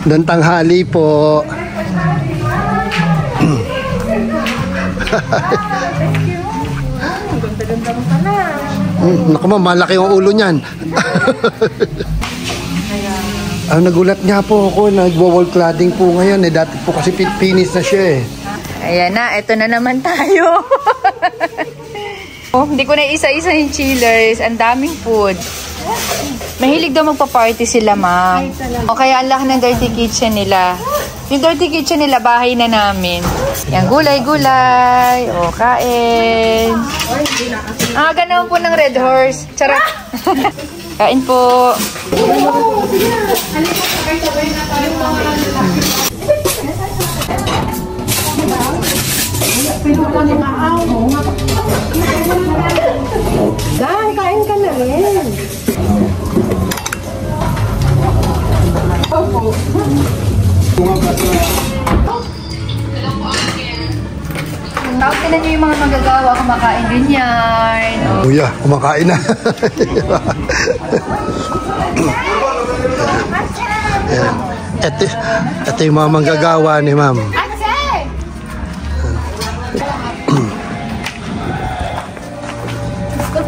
Doon tanghali po. Ganda-ganda mo pala. Naku ma'am, malaki yung ulo niyan. Nagulat nga po ako, nagwo-wall cladding po ngayon eh. Dati po kasi finish na siya eh. Ayan na, eto na naman tayo. Hindi ko na isa-isa yung chillers. Ang daming food. Mahilig daw magpa-party sila, ma'am. O kaya ang laki ng dirty kitchen nila. Yung dirty kitchen nila, bahay na namin. Yan, gulay-gulay. O, kain. Ganaon po ng Red Horse. Charot. Kain po. Dahil, kain ka na rin. Tawag ka na nyo yung mga magagawa, kumakain din yan. Kuya, kumakain na. Ito yung mga manggagawa ni ma'am.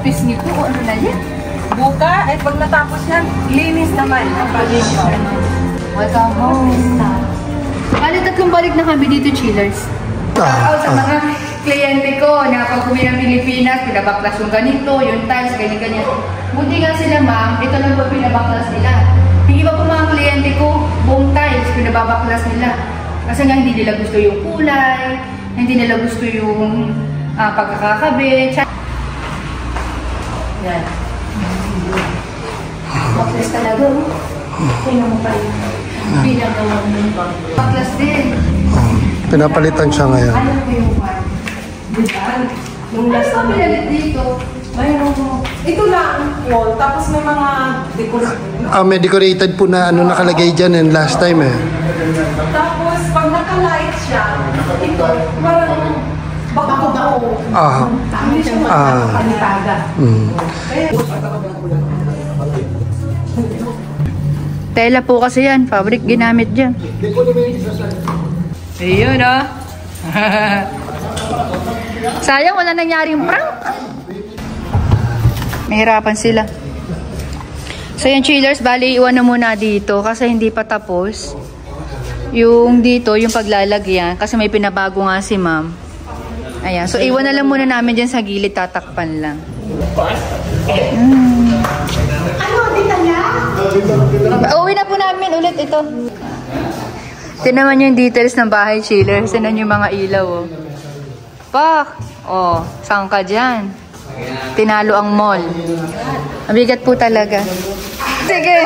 Pisngi po, ano na yan? Buka, at pag natapos yan, linis naman. Welcome home. Bali, tatlong balik na kami dito, chillers. Sa mga kliyente ko na pag kumi ng Pilipinas, pinabaklas yung ganito, yung tiles, ganyan-ganyan. Buti nga sila, ma'am, ito lang po pinabaklas nila. Yung iba po mga kliyente ko, buong tiles, pinababaklas nila. Kasi nga hindi nila gusto yung kulay, hindi nila gusto yung pagkakakabit. Yan. Baklas talaga, oh. Tingnan mo pa yun. Pinagawa mo yung baklas din. Pinapalitan siya ngayon. Ano po yung one? Diba? Nung last Ano pinalit dito? mayroon mo. Ito lang, wall. Tapos may mga decoration. May decorated po na ano nakalagay dyan and last time eh. Tapos, pag naka-light siya, ito, parang bako-bako. Hindi siya magkakalitada. Tela po kasi yan. Fabric ginamit dyan. Ayun oh. Sayang wala nangyaring prank. Mahirapan sila. So yung chillers, bali iwan na muna dito kasi hindi pa tapos. Yung dito, yung paglalagyan kasi may pinabago nga si ma'am. Ayan. So iwan na lang muna namin dyan sa gilid, tatakpan lang. Uwi na po namin ulit ito. Tinaman yung details ng bahay chillers. Tinan yung mga ilaw oh. Pak! Oh, saan ka dyan? Tinalo ang mall. Mabigat po talaga. Sige!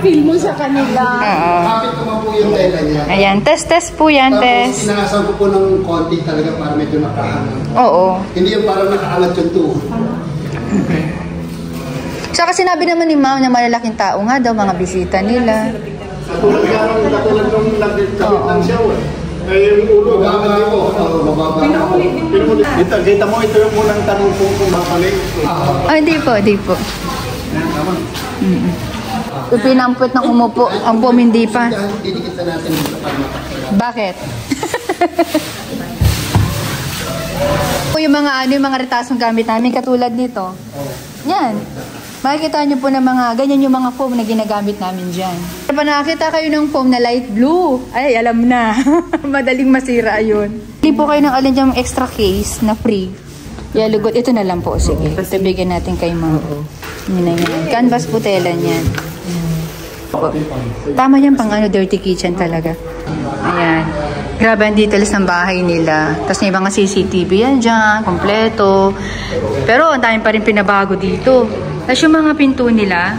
Feel mo sa kanila. Oo. Kapit ko po yung tela niya. Ayan, test po yan, test. Tapos sinasang ko po ng konti talaga para medyo nakahangat. Oo. Hindi yung parang nakahangat yung tuhod. Saka sinabi naman ni ma'am na malalaking tao nga daw, mga bisita nila. Katulad nung labit ng shower. Yung ulo, gamit ko. Pinukulit. Kita mo, ito yung unang tanong kung mapalik. Hindi po, hindi po. Ipinamput na umupo. Ang pom hindi pa. Didikit na natin dito para makakilala. Bakit? Yung mga yung mga retasong gamit namin katulad nito. Yan. Makikita nyo po na mga, ganyan yung mga foam na ginagamit namin dyan. Pa nakakita kayo ng foam na light blue. Ay, alam na. Madaling masira yun. Hindi po kayo ng alin dyan extra case na free. Yalugot. Ito na lang po. Sige. Ito bigyan natin kay ma'am. Yun na yan. Canvas po tela niyan. Tama yan pang dirty kitchen talaga. Ayan. Grabe ang details ng bahay nila. Tapos may mga CCTV yan dyan. Kompleto. Pero ang dami pa rin pinabago dito. Tapos yung mga pinto nila,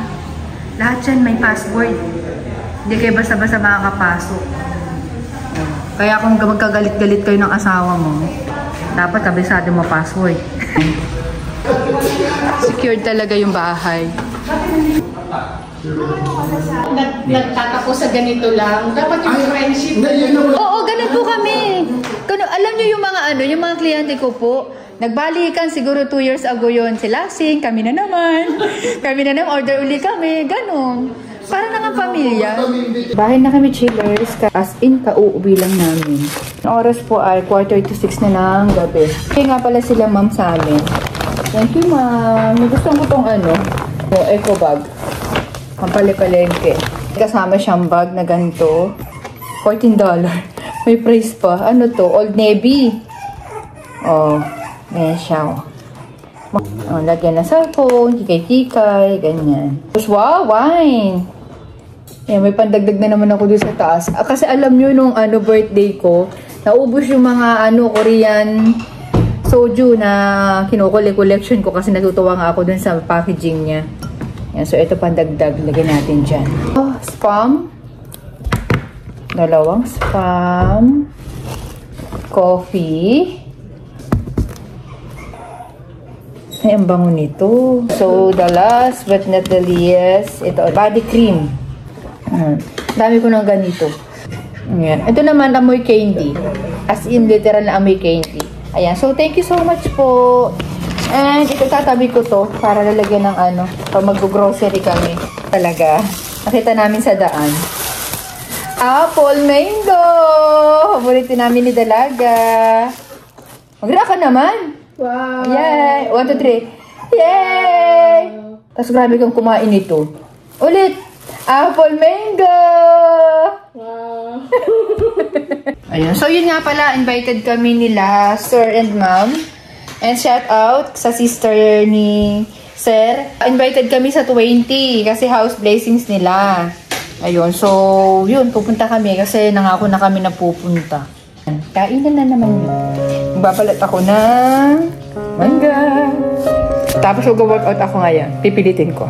lahat yan may password. Hindi kayo basta-basta makakapasok. Kaya kung magkagalit-galit kayo ng asawa mo, dapat kabisado mo password. Secured talaga yung bahay. Nagtatapos sa ganito lang. Dapat yung friendship. Oo, ganun po kami. Alam nyo yung mga yung mga kliyente ko po, nagbalikan siguro 2 years ago yun. Sila sing, kami na naman. Kami na naman, order uli kami. Ganun. Para na nga pamilya. Bahay na kami, chillers. As in, kauuwi lang namin. Ang oras po ay 5:45 na ng gabi. Kaya nga pala sila ma'am sa amin. Thank you, ma'am. Gusto ko tong eco bag. Pampalipalengke. Kasama siyang bag na ganito. $14. May price pa. Ano to? Old Navy. Oh, ganyan siya. Oh, lagyan ng cellphone, kikay-kikay, ganyan. Tapos, wow, wine! Ayan, may pandagdag na naman ako doon sa taas. Kasi alam nyo, nung birthday ko, naubos yung mga Korean soju na kinukuli-collection ko kasi natutuwa nga ako doon sa packaging niya. Ayan, so, ito pandagdag. Lagyan natin dyan. Oh, spam. Dalawang spam. Coffee. Ay, ang bango nito. So, the last but not the least, ito, body cream. Dami ko ng ganito. Ayan. Ito naman, amoy candy. As in, literal na amoy candy. Ayan. So, thank you so much po. And, ito tatabi ko to para lalagyan ng pag mag-grocery kami. Talaga. Nakita namin sa daan. Apple mango! Paborito namin ni Dalaga. Magra ka naman! Wow! Yay! 1, 2, 3. Yay! Tapos grabe kang kumain ito. Ulit! Apple mango! Wow! Ayun. So, yun nga pala. Invited kami nila, Sir and Ma'am. And shout out sa sister ni Sir. Invited kami sa 20 kasi house blessings nila. Ayun. So, yun. Pupunta kami kasi nangako na kami na pupunta. Kainan na naman yun. Magbabalat ako ng mangga. Tapos mag-workout ako ngayon. Pipilitin ko.